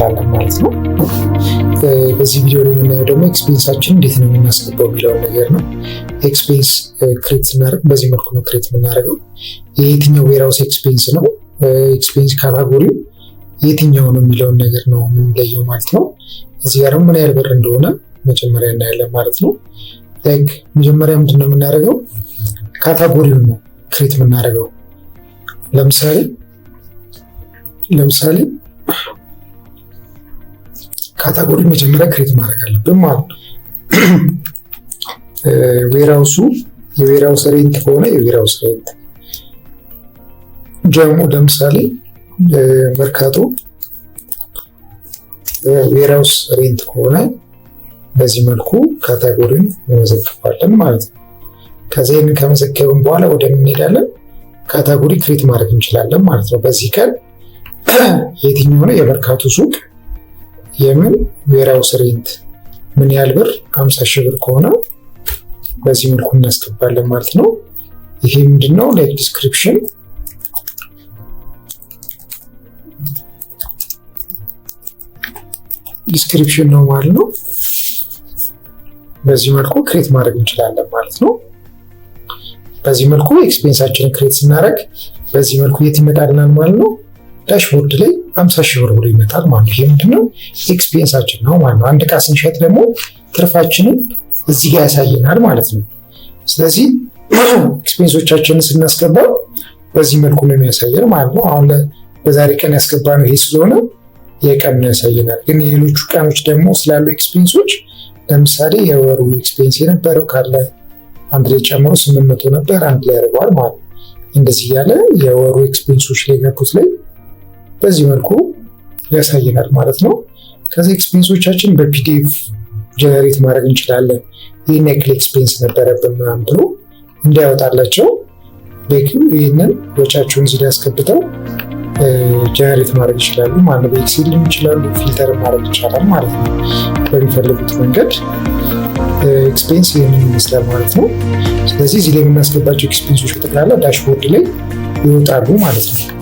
እንችላለን ማለት ነው። በዚህ ቪዲዮ ላይ የምናየው ደግሞ ኤክስፔንሳችን እንዴት ነው የምናስገባው የሚለውን ነገር ነው። ኤክስፔንስ ክሬት ስናደርግ በዚህ መልኩ ነው ክሬት የምናደርገው። የየትኛው ዌርሃውስ ኤክስፔንስ ነው፣ ኤክስፔንስ ካታጎሪ የትኛው ነው የሚለውን ነገር ነው የምንለየው ማለት ነው። እዚህ ጋር ምን ያህል ብር እንደሆነ መጀመሪያ እናያለን ማለት ነው። ላይክ መጀመሪያ ምንድን ነው የምናደርገው? ካታጎሪውን ነው ክሬት የምናደርገው። ለምሳሌ ካታጎሪ መጀመሪያ ክሬት ማድረግ አለብን ማለት ነው። ዌርሃውሱ የዌርሃውስ ሬንት ከሆነ የዌርሃውስ ሬንት፣ ጀሞ ለምሳሌ መርካቶ ዌርሃውስ ሬንት ከሆነ በዚህ መልኩ ካታጎሪን እንመዘግባለን ማለት ነው። ከዚህ ከመዘገብን በኋላ ወደ ምን እንሄዳለን? ካታጎሪ ክሬት ማድረግ እንችላለን ማለት ነው። በዚህ ቀን የትኛው ነው የመርካቶ ሱቅ የምን ዌርሃውስ ሬንት ምን ያህል ብር 50,000 ብር ከሆነ በዚህ መልኩ እናስገባለን ማለት ነው። ይሄ ምንድነው? ላይክ ዲስክሪፕሽን ነው ማለት ነው። በዚህ መልኩ ክሬት ማድረግ እንችላለን ማለት ነው። በዚህ መልኩ ኤክስፔንሳችንን ክሬት ስናደርግ በዚህ መልኩ የት ይመጣልናል ማለት ነው? ዳሽቦርድ ላይ 50,000 ብር ብሎ ይመጣል ማለት ነው። ይሄ ምንድነው? ኤክስፔንሳችን ነው ማለት ነው። አንድ ዕቃ ስንሸጥ ደግሞ ትርፋችንን እዚህ ጋር ያሳየናል ማለት ነው። ስለዚህ ኤክስፔንሶቻችንን ስናስገባ በዚህ መልኩ ነው የሚያሳየን ማለት ነው። አሁን በዛሬ ቀን ያስገባነው ይሄ ስለሆነ የቀን ነው ያሳየናል። ግን የሌሎቹ ቀኖች ደግሞ ስላሉ ኤክስፔንሶች ለምሳሌ የወሩ ኤክስፔንስ የነበረው ካለ አንድ ላይ ጨምሮ 800 ነበር፣ አንድ ላይ ያደርገዋል ማለት ነው። እንደዚህ እያለ የወሩ ኤክስፔንሶች ላይ ገቡት ላይ በዚህ መልኩ ያሳየናል ማለት ነው። ከዚህ ኤክስፔንሶቻችን በፒዲኤፍ ጀነሬት ማድረግ እንችላለን። ይህን ያክል ኤክስፔንስ ነበረብን ምናምን ብሎ እንዲያወጣላቸው ይህንን ወጪያቸውን እዚህ ላይ ያስገብተው ጀነሬት ማድረግ ይችላሉ ማለት በኤክሴል ይችላሉ፣ ፊልተር ማድረግ ይቻላል ማለት ነው። በሚፈልጉት መንገድ ኤክስፔንስ ይህንን ይመስላል ማለት ነው። ስለዚህ እዚህ ላይ የምናስገባቸው ኤክስፔንሶች በጠቅላላ ዳሽቦርድ ላይ ይወጣሉ ማለት ነው።